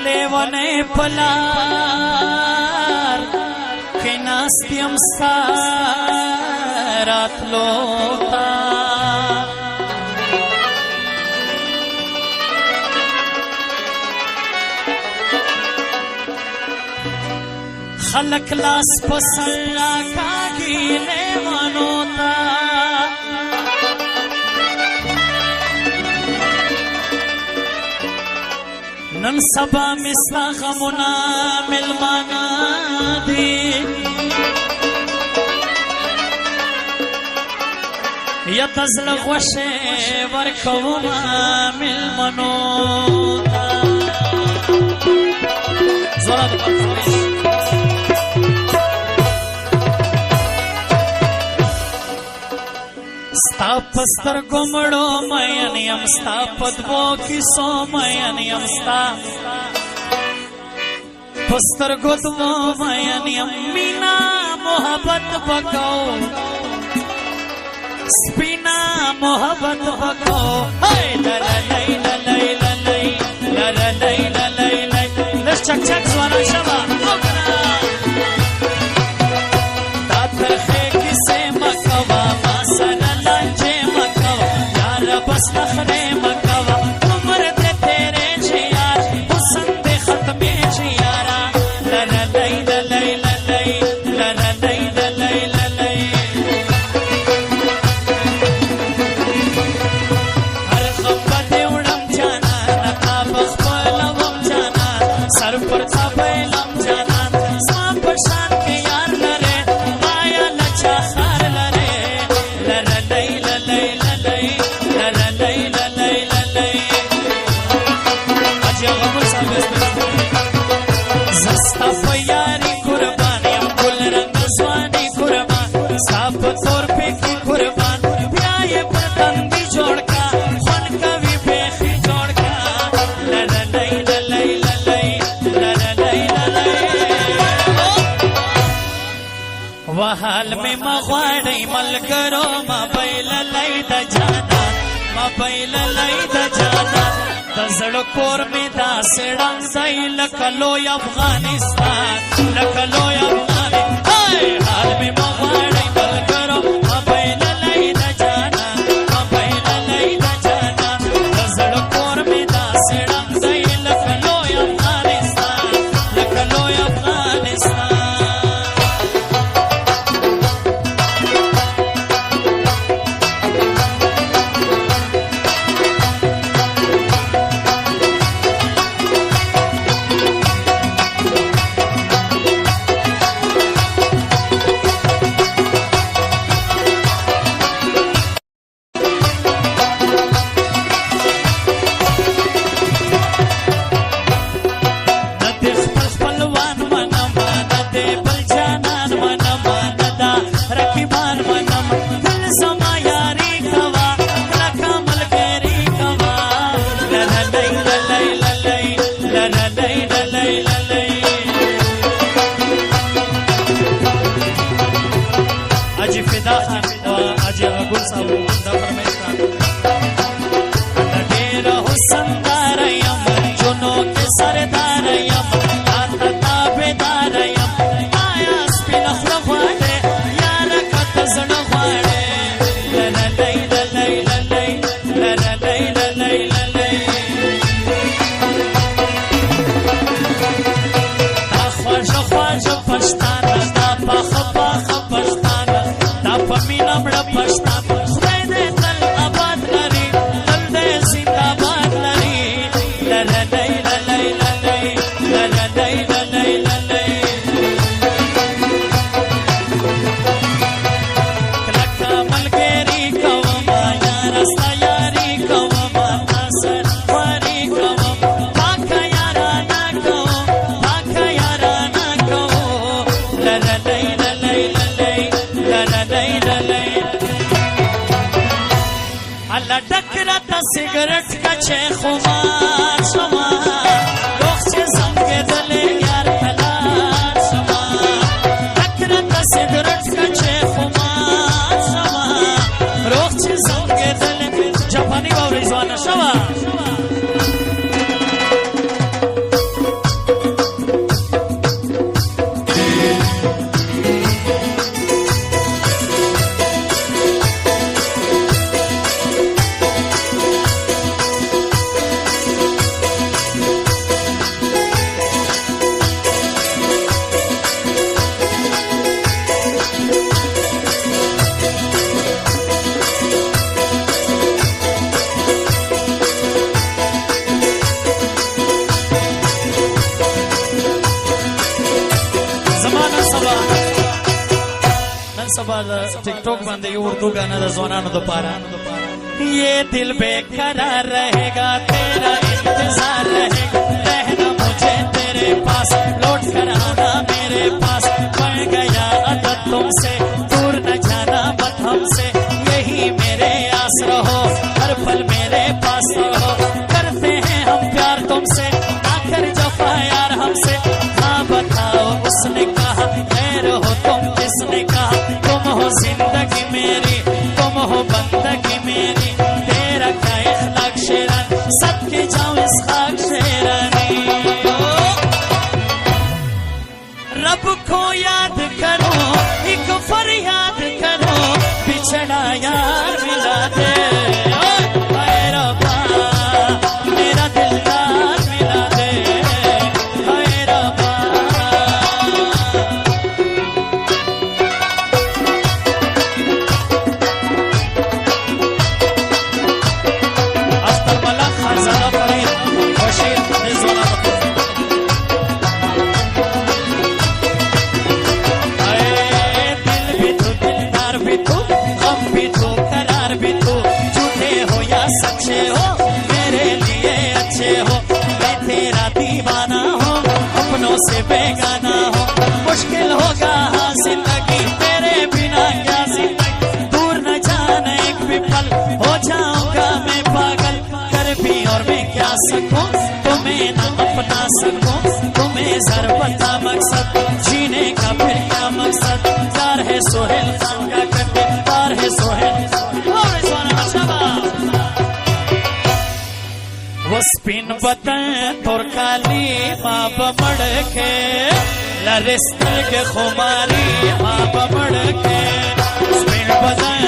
دلیوانه پلار خناستیم سارات لوتا خلق لاس پسر راکاگی لیوانو تا نن سبا مستا غمنا ملمانا دی یا تزل غوشه ورکوما ملمنو تا زورا دی پرتاویش ستا پستر گمڑو مین یم ستا پدوو کسو مین یم ستا پستر گدوو مین یم مینا محبت بکو سپینا محبت بکو للی للی للی للی للی للی لش چک چک زوانا شبا بس نخرے مکوا عمر دے تیرے جیار حسن دے ختمے جیارا للی للی للی للی للی للی ہر خبا دے اڑم جانا نقاب اخبالوم جانا سر پر تابیلم جانا سما پشان کے یار لرے آیا لچا خار لرے للی للی للی زستا پیاری قربان یم گل رنگ زوانی قربان صاف طور پہ کی قربان پیائے پر تندی جوڑ کا خون کا بھی بیخی جوڑ کا للی للی للی للی للی وحال میں مغواڑی مل کرو مبیل لئی دا جانا مبیل لئی دا جانا دزڑ کور میں دا سڑنگ دائی لکلوی افغانستان لکلوی افغانستان حال میں مغاڑی بل کرو مبیل لئی دا جانا مبیل لئی دا جانا دزڑ کور میں دا سڑنگ دائی لکلوی افغانستان لکلوی افغانستان सिगरेट का छे खुमार समा लोग से संगे दले यार तलार समा टकरत सिगरेट का छे खुमार समा लोग से संगे दले जापानी और रिजवाना समा सबा टिकटॉक बंद ये उर्दू गाना दा ज़वानानो दोबारा ये दिल बेकरार रहेगा तेरा इंतजार रहेगा रहना मुझे तेरे पास लौट कर आना मेरे पास बढ़ गया अदद तुमसे दूर न जाना मत हमसे यही मेरे आस रहो हर पल मेरे पास रहो करते हैं हम प्यार तुमसे आकर जफा यार हमसे हाँ बताओ उसने कहा खैर हो तुम किसने कहा तुम हो जिंदगी मेरी तुम हो बंदगी मेरी तेरा क्या इखलाक शेरानी सबके जाऊं इस खाक शेरानी रब को याद करो एक फरियाद करो बिछड़ा यार मिला दे हाय रब्बा मेरा दिलदार मिला दे हाय रब्बा अख्तर मलक खानजादा फरीद बशीर निज़वाना अच्छे हो मेरे लिए अच्छे हो मैं तेरा दीवाना हो अपनों से बेगाना हो मुश्किल होगा हाँ जिंदगी तेरे बिना क्या जिंदगी दूर न जाने एक भी पल हो जाऊंगा मैं पागल कर भी और मैं क्या सकूं तुम्हें न अपना सकूं तुम्हें जर बता मकसद जीने का फिर क्या मकसद तार है सोहेल खान का करते तार है सोहेल वो स्पिन बतन तोर काली माँ बमड़ के लरिस्तर के खुमारी माँ बमड़ के स्पिन बतन